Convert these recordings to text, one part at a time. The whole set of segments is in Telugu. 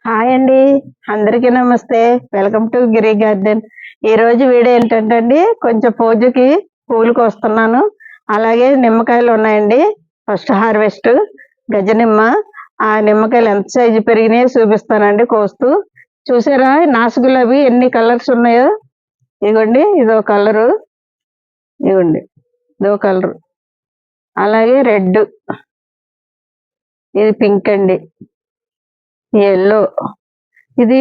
హాయ్ అండి. అందరికీ నమస్తే. Welcome to Giri garden. ఈరోజు వీడియో ఏంటంటే అండి, కొంచెం పూజకి పూలు కోస్తున్నాను. అలాగే నిమ్మకాయలు ఉన్నాయండి. ఫస్ట్ హార్వెస్ట్ గజనిమ్మ. ఆ నిమ్మకాయలు ఎంత సైజు పెరిగినాయో చూపిస్తానండి కోస్తూ. చూసారా నాసుగులవి ఎన్ని కలర్స్ ఉన్నాయో? ఇదిగోండి, ఇదో కలరు. ఇదిగోండి, ఇదో కలరు. అలాగే రెడ్, ఇది పింక్ అండి, ఎల్లో, ఇది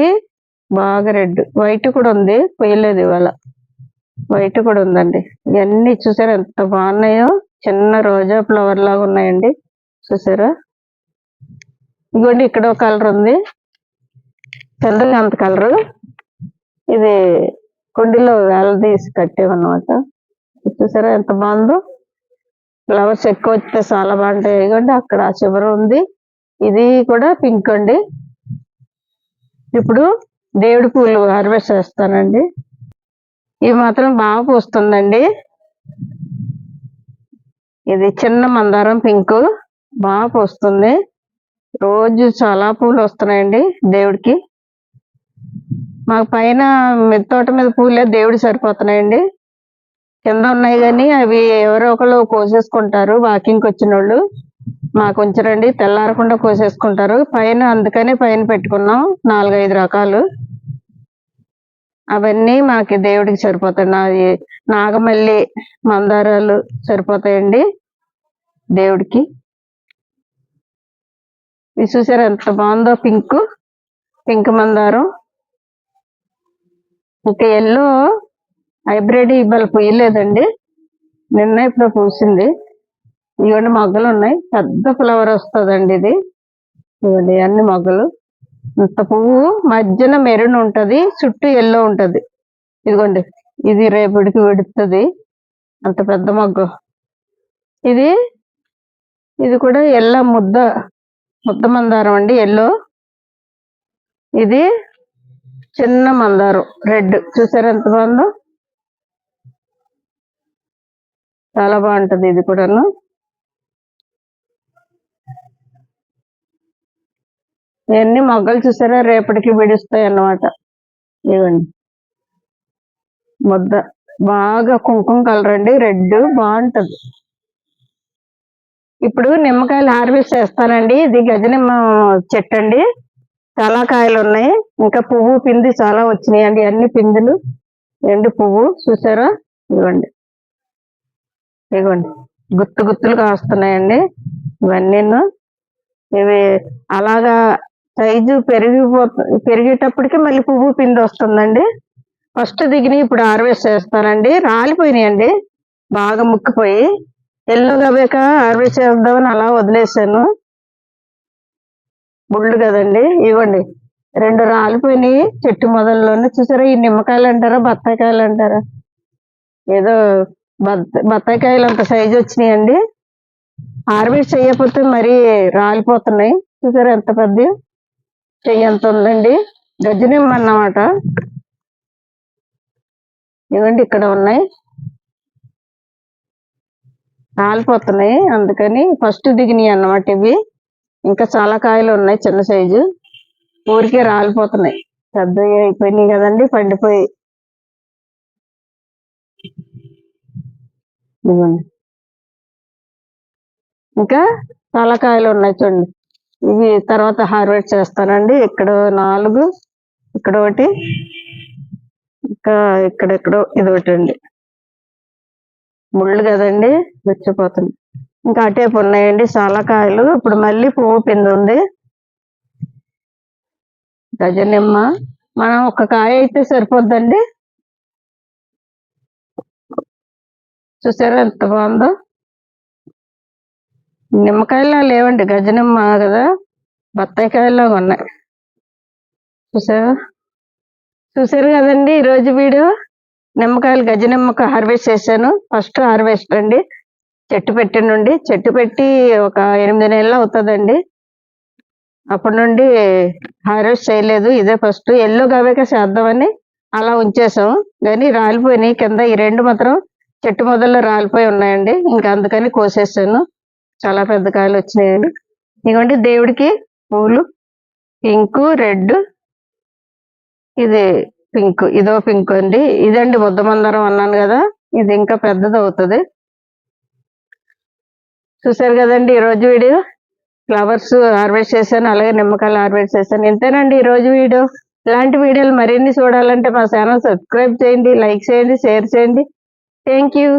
బాగా రెడ్, వైట్ కూడా ఉంది, పోయలేదు ఇవాళ. వైట్ కూడా ఉందండి. ఇవన్నీ చూసారా ఎంత బాగున్నాయో, చిన్న రోజా ఫ్లవర్ లాగా ఉన్నాయండి. చూసారా? ఇదిగోండి, ఇక్కడ ఒక కలర్ ఉంది, చంద్రకాంత్ కలరు. ఇది కుండీలో వేలదీసి కట్టేవన్నమాట. చూసారా ఎంత బాగుందో? ఫ్లవర్స్ ఎక్కువ వస్తే చాలా బాగుంటాయి. ఇదిగోండి, అక్కడ చివర ఉంది. ఇది కూడా పింక్ అండి. ఇప్పుడు దేవుడి పూలు హార్వెస్ట్ చేస్తానండి. ఇవి మాత్రం బాగా పూస్తుందండి. ఇది చిన్న మందారం పింక్, బాగా పూస్తుంది. రోజు చాలా పూలు వస్తున్నాయండి దేవుడికి. మాకు పైన తోట మీద పూలే దేవుడి సరిపోతున్నాయండి. కింద ఉన్నాయి కానీ అవి ఎవరో ఒకళ్ళు కోసేసుకుంటారు, వాకింగ్కి వచ్చిన వాళ్ళు. మాకు ఉంచరండి, తెల్లారకుండా కోసేసుకుంటారు. పైన అందుకని పైన పెట్టుకున్నాం 4-5 రకాలు. అవన్నీ మాకు దేవుడికి సరిపోతాయి. నాగమల్లి, మందారాలు సరిపోతాయండి దేవుడికి. ఇది చూసారా ఎంత బాగుందో? పింక్, పింక్ మందారం. ఇంకా ఎల్లో హైబ్రిడ్ ఇవాళ పూయలేదండి, నిన్న ఇప్పుడు పూసింది. ఇవన్నీ మొగ్గలు ఉన్నాయి, పెద్ద ఫ్లవర్ వస్తుందండి ఇది. ఇవన్నీ అన్ని మొగ్గలు. ఇంత పువ్వు మధ్యన మెరూన్ ఉంటది, చుట్టూ ఎల్లో ఉంటది. ఇదిగోండి, ఇది రేపటికి విడుతుంది, అంత పెద్ద మొగ్గ. ఇది ఇది కూడా ఎల్లో ముద్ద మందారం అండి, ఎల్లో. ఇది చిన్న మందారం రెడ్. చూసారా ఎంత బాగుందో? చాలా బాగుంటది ఇది కూడాను. ఇవన్నీ మొగ్గలు చూసారా రేపటికి విడుస్తాయి అన్నమాట. ఇవ్వండి, ముద్ద బాగా కుంకుమ కలర్ అండి, రెడ్ బాగుంటది. ఇప్పుడు నిమ్మకాయలు హార్వెస్ట్ చేస్తానండి. ఇది గజనిమ్మ చెట్టు అండి, చాలా కాయలు ఉన్నాయి. ఇంకా పువ్వు పిండి చాలా వచ్చినాయి అండి, అన్ని పిందులు ఎండు పువ్వు. చూసారా? ఇవ్వండి, ఇవ్వండి, గుత్తులు కాస్తున్నాయండి ఇవన్నీ. ఇవి అలాగా సైజు పెరిగేటప్పటికి మళ్ళీ పువ్వు పిండి వస్తుందండి. ఫస్ట్ దిగిని ఇప్పుడు హార్వెస్ట్ చేస్తానండి. రాలిపోయినాయండి, బాగా ముక్కిపోయి. ఎల్లో గవేక హార్వెస్ట్ చేద్దామని అలా వదిలేసాను, బుళ్ళు కదండి. ఇవ్వండి, 2 రాలిపోయినాయి చెట్టు మొదల్లోనే. చూసారా? ఈ నిమ్మకాయలు అంటారా బత్తాయికాయలు అంటారా, ఏదో బత్తాయికాయలు అంత సైజు వచ్చినాయండి. హార్వెస్ట్ చేయకపోతే మరీ రాలిపోతున్నాయి. చూసారా ఎంత పెద్ద చెయ్యి ఎంత ఉందండి? గజనిమ్మ అన్నమాట. ఇవ్వండి, ఇక్కడ ఉన్నాయి, రాలిపోతున్నాయి. అందుకని ఫస్ట్ దిగినాయి అన్నమాట ఇవి. ఇంకా చాలా కాయలు ఉన్నాయి చిన్న సైజు, ఊరికే రాలిపోతున్నాయి. పెద్దవి అయిపోయినాయి కదండి, పండిపోయి. ఇవ్వండి, ఇంకా చాలా కాయలు ఉన్నాయి చూడండి. ఇవి తర్వాత హార్వెస్ట్ చేస్తానండి. ఇక్కడ 4, ఇక్కడ ఒకటి, ఇంకా ఇక్కడెక్కడో ఇది ఒకటి అండి. ముళ్ళు కదండి, వచ్చిపోతుంది. ఇంకా అటేపు ఉన్నాయండి చాలా కాయలు. ఇప్పుడు మళ్ళీ పువ్వు పిండి ఉంది. గజనిమ్మ మనం ఒక కాయ అయితే సరిపోద్దండి. చూసారా ఎంత బాగుందో? నిమ్మకాయలా లేవండి, గజనిమ్మ కదా, బత్తాయికాయలా ఉన్నాయి. చూసారు కదండి ఈరోజు వీడియో. నిమ్మకాయలు గజనిమ్మకు హార్వెస్ట్ చేశాను. ఫస్ట్ హార్వెస్ట్ అండి, చెట్టు పెట్టి నుండి. చెట్టు పెట్టి ఒక 8 నెలలు అవుతుందండి. అప్పటి నుండి హార్వెస్ట్ చేయలేదు, ఇదే ఫస్ట్. ఎల్లో గవేక చేద్దామని అలా ఉంచేసాం, కానీ రాలిపోయినాయి కింద. ఈ 2 మాత్రం చెట్టు మొదల్లో రాలిపోయి ఉన్నాయండి, ఇంకా అందుకని కోసేసాను. చాలా పెద్ద కాయలు వచ్చినాయండి. ఇదిగోండి దేవుడికి పూలు. పింక్, రెడ్, ఇది పింక్, ఇదో పింక్ అండి. ఇదండి ముద్దమందారం అన్నాను కదా, ఇది ఇంకా పెద్దది అవుతుంది. చూసారు కదండి ఈరోజు వీడియో. ఫ్లవర్స్ హార్వెస్ట్ చేశాను, అలాగే నిమ్మకాయలు హార్వెస్ట్ చేశాను. ఇంతేనండి ఈరోజు వీడియో. ఇలాంటి వీడియోలు మరిన్ని చూడాలంటే మా ఛానల్ సబ్స్క్రైబ్ చేయండి, లైక్ చేయండి, షేర్ చేయండి. Thank you.